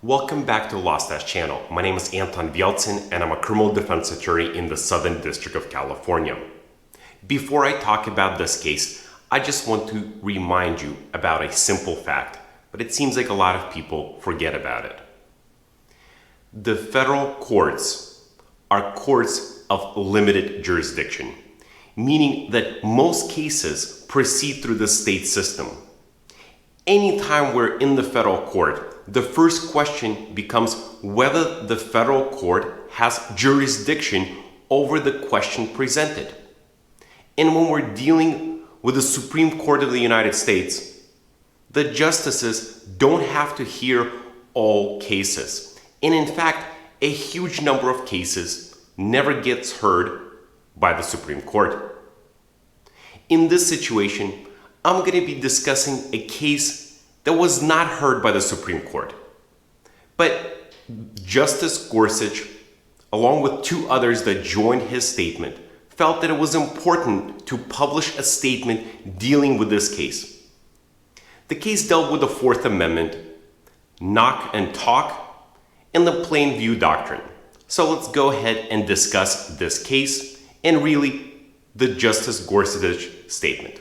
Welcome back to LAWSTACHE channel. My name is Anton Vialtsin and I'm a criminal defense attorney in the Southern District of California. Before I talk about this case, I just want to remind you about a simple fact, but it seems like a lot of people forget about it. The federal courts are courts of limited jurisdiction, meaning that most cases proceed through the state system. Anytime we're in the federal court, the first question becomes whether the federal court has jurisdiction over the question presented. And when we're dealing with the Supreme Court of the United States, the justices don't have to hear all cases. And in fact, a huge number of cases never gets heard by the Supreme Court. In this situation, I'm going to be discussing a case that was not heard by the Supreme Court. But Justice Gorsuch, along with two others that joined his statement, felt that it was important to publish a statement dealing with this case. The case dealt with the Fourth Amendment, knock and talk, and the plain view doctrine. So let's go ahead and discuss this case and really the Justice Gorsuch statement.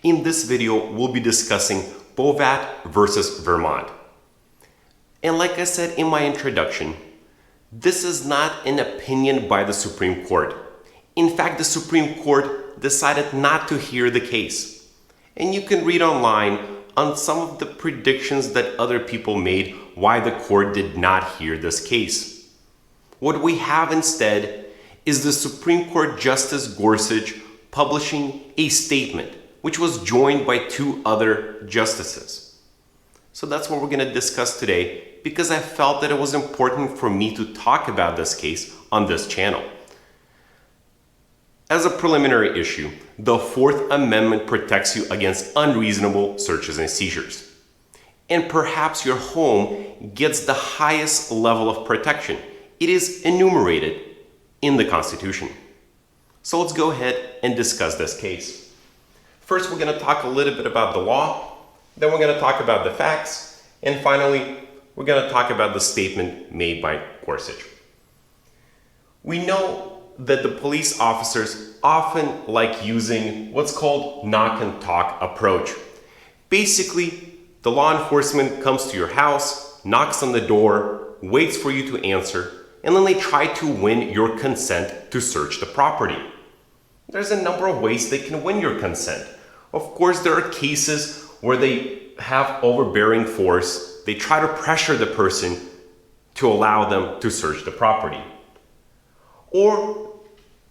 In this video, we'll be discussing Bovat versus Vermont. And like I said in my introduction, this is not an opinion by the Supreme Court. In fact, the Supreme Court decided not to hear the case. And you can read online on some of the predictions that other people made why the court did not hear this case. What we have instead is the Supreme Court Justice Gorsuch publishing a statement which was joined by two other justices. So that's what we're going to discuss today because I felt that it was important for me to talk about this case on this channel. As a preliminary issue, the Fourth Amendment protects you against unreasonable searches and seizures. And perhaps your home gets the highest level of protection. It is enumerated in the Constitution. So let's go ahead and discuss this case. First, we're going to talk a little bit about the law, then we're going to talk about the facts, and finally, we're going to talk about the statement made by Gorsuch. We know that the police officers often like using what's called knock and talk approach. Basically, the law enforcement comes to your house, knocks on the door, waits for you to answer, and then they try to win your consent to search the property. There's a number of ways they can win your consent. Of course, there are cases where they have overbearing force. They try to pressure the person to allow them to search the property. Or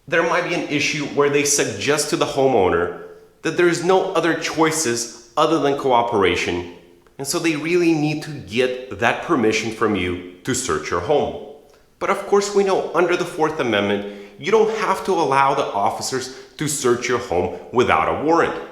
there might be an issue where they suggest to the homeowner that there is no other choices other than cooperation, and so they really need to get that permission from you to search your home. But of course, we know under the Fourth Amendment, you don't have to allow the officers to search your home without a warrant.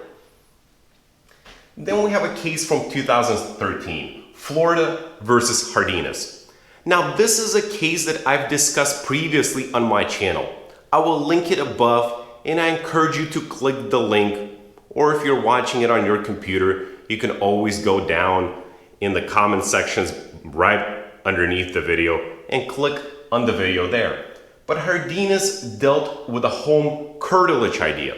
Then we have a case from 2013, Florida versus Jardines. Now, this is a case that I've discussed previously on my channel. I will link it above, and I encourage you to click the link, or if you're watching it on your computer, you can always go down in the comment sections right underneath the video and click on the video there. But Jardines dealt with a home curtilage idea.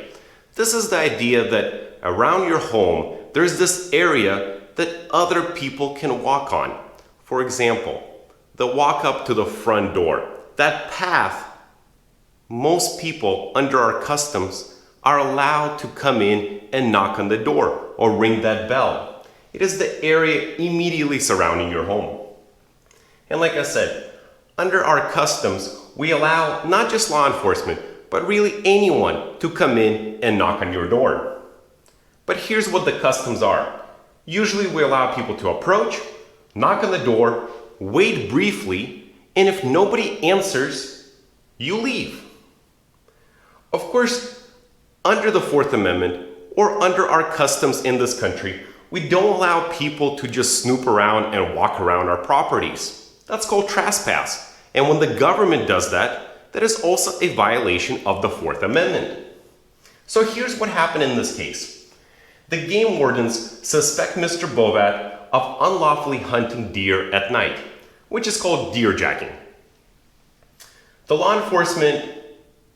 This is the idea that around your home, there's this area that other people can walk on. For example, the walk up to the front door. That path, most people under our customs are allowed to come in and knock on the door or ring that bell. It is the area immediately surrounding your home. And like I said, under our customs, we allow not just law enforcement, but really anyone to come in and knock on your door. But here's what the customs are. Usually we allow people to approach, knock on the door, wait briefly, and if nobody answers, you leave. Of course, under the Fourth Amendment or under our customs in this country, we don't allow people to just snoop around and walk around our properties. That's called trespass. And when the government does that, that is also a violation of the Fourth Amendment. So here's what happened in this case. The game wardens suspect Mr. Bovat of unlawfully hunting deer at night, which is called deerjacking. The law enforcement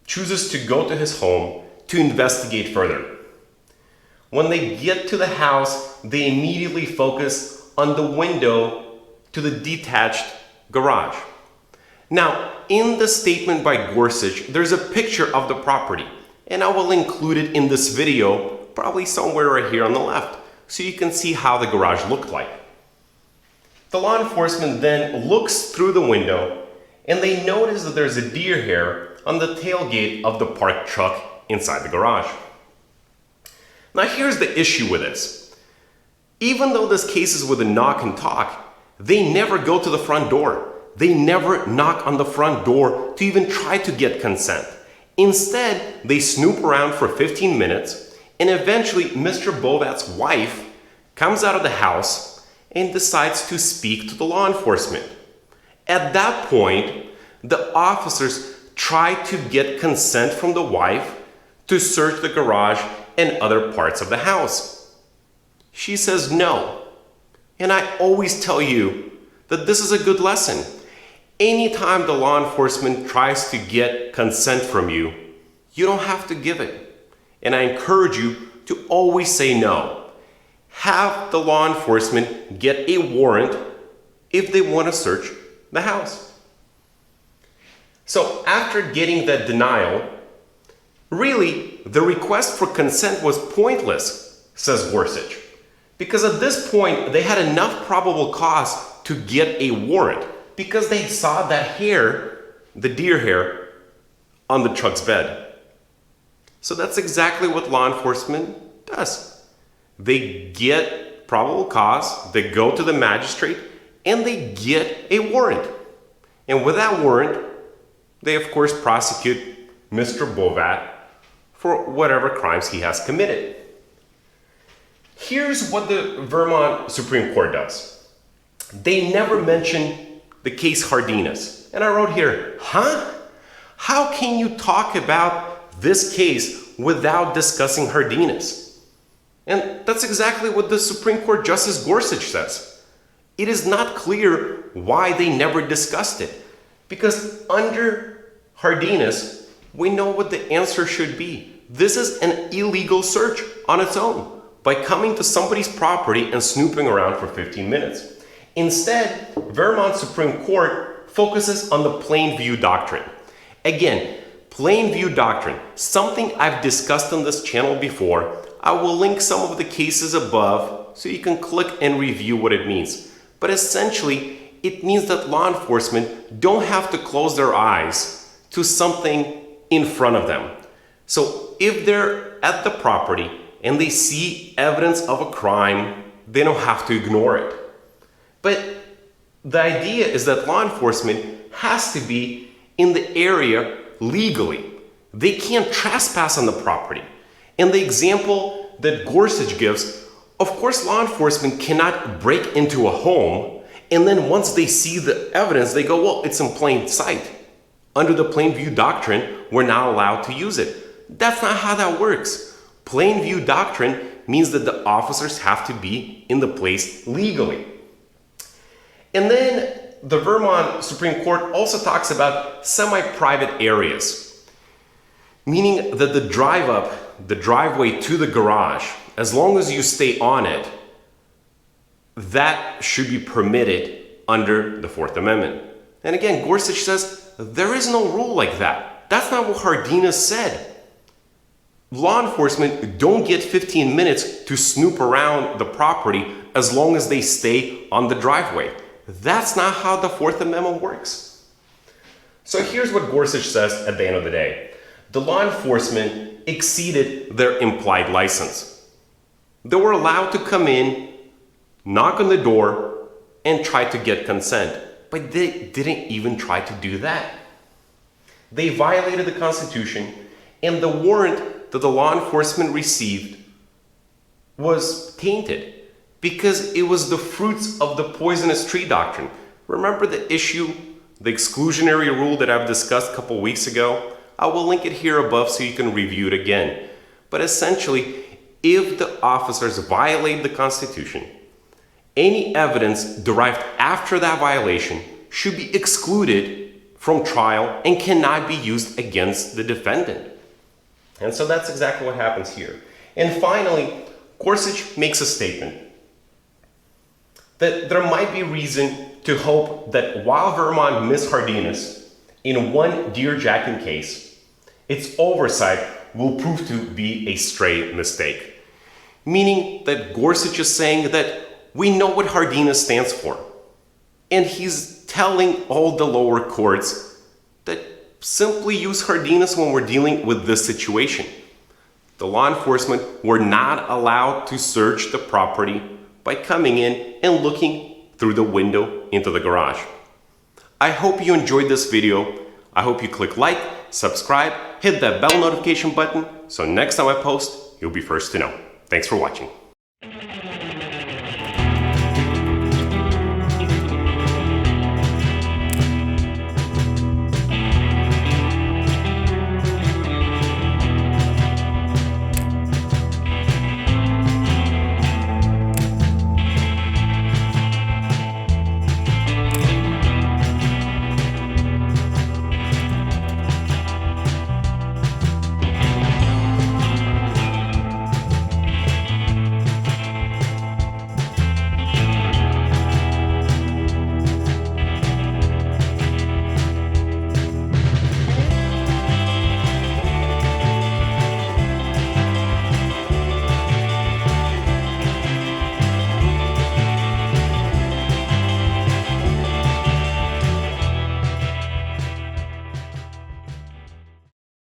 chooses to go to his home to investigate further. When they get to the house, they immediately focus on the window to the detached garage. Now, in the statement by Gorsuch, there's a picture of the property, and I will include it in this video, probably somewhere right here on the left, so you can see how the garage looked like. The law enforcement then looks through the window, and they notice that there's a deer hair on the tailgate of the parked truck inside the garage. Now here's the issue with this. Even though this case is with a knock and talk, they never go to the front door. They never knock on the front door to even try to get consent. Instead, they snoop around for 15 minutes, and eventually Mr. Bovat's wife comes out of the house and decides to speak to the law enforcement. At that point, the officers try to get consent from the wife to search the garage and other parts of the house. She says no. And I always tell you that this is a good lesson. Anytime the law enforcement tries to get consent from you, you don't have to give it. And I encourage you to always say no. Have the law enforcement get a warrant if they want to search the house. So after getting that denial, really, the request for consent was pointless, says Gorsuch, because at this point, they had enough probable cause to get a warrant because they saw that hair, the deer hair, on the truck's bed. So that's exactly what law enforcement does. They get probable cause, they go to the magistrate, and they get a warrant. And with that warrant, they of course prosecute Mr. Bovat for whatever crimes he has committed. Here's what the Vermont Supreme Court does. They never mention the case Jardines. And I wrote here, how can you talk about this case without discussing Jardines? And that's exactly what the Supreme Court Justice Gorsuch says. It is not clear why they never discussed it. Because under Jardines, we know what the answer should be. This is an illegal search on its own by coming to somebody's property and snooping around for 15 minutes. Instead, Vermont Supreme Court focuses on the plain view doctrine. Again, plain view doctrine, something I've discussed on this channel before. I will link some of the cases above so you can click and review what it means. But essentially, it means that law enforcement don't have to close their eyes to something in front of them. So if they're at the property and they see evidence of a crime, they don't have to ignore it. But the idea is that law enforcement has to be in the area legally. They can't trespass on the property. And the example that Gorsuch gives, of course, law enforcement cannot break into a home and then once they see the evidence, they go, well, it's in plain sight. Under the plain view doctrine, we're not allowed to use it. That's not how that works. Plain view doctrine means that the officers have to be in the place legally. And then the Vermont Supreme Court also talks about semi-private areas, meaning that the driveway to the garage, as long as you stay on it, that should be permitted under the Fourth Amendment. And again, Gorsuch says there is no rule like that. That's not what Jardines said. Law enforcement don't get 15 minutes to snoop around the property as long as they stay on the driveway. That's not how the Fourth Amendment works. So here's what Gorsuch says at the end of the day. The law enforcement exceeded their implied license. They were allowed to come in, knock on the door, and try to get consent. But they didn't even try to do that. They violated the Constitution, and the warrant that the law enforcement received was tainted because it was the fruits of the poisonous tree doctrine. Remember the issue, the exclusionary rule that I've discussed a couple weeks ago? I will link it here above so you can review it again. But essentially, if the officers violate the Constitution, any evidence derived after that violation should be excluded from trial and cannot be used against the defendant. And so that's exactly what happens here. And finally, Gorsuch makes a statement that there might be reason to hope that while Vermont missed Jardines in one deer-jacking case, its oversight will prove to be a straight mistake. Meaning that Gorsuch is saying that we know what Jardines stands for. And he's telling all the lower courts that simply use Jardines when we're dealing with this situation. The law enforcement were not allowed to search the property by coming in and looking through the window into the garage. I hope you enjoyed this video. I hope you click like, subscribe, hit that bell notification button so next time I post, you'll be first to know. Thanks for watching.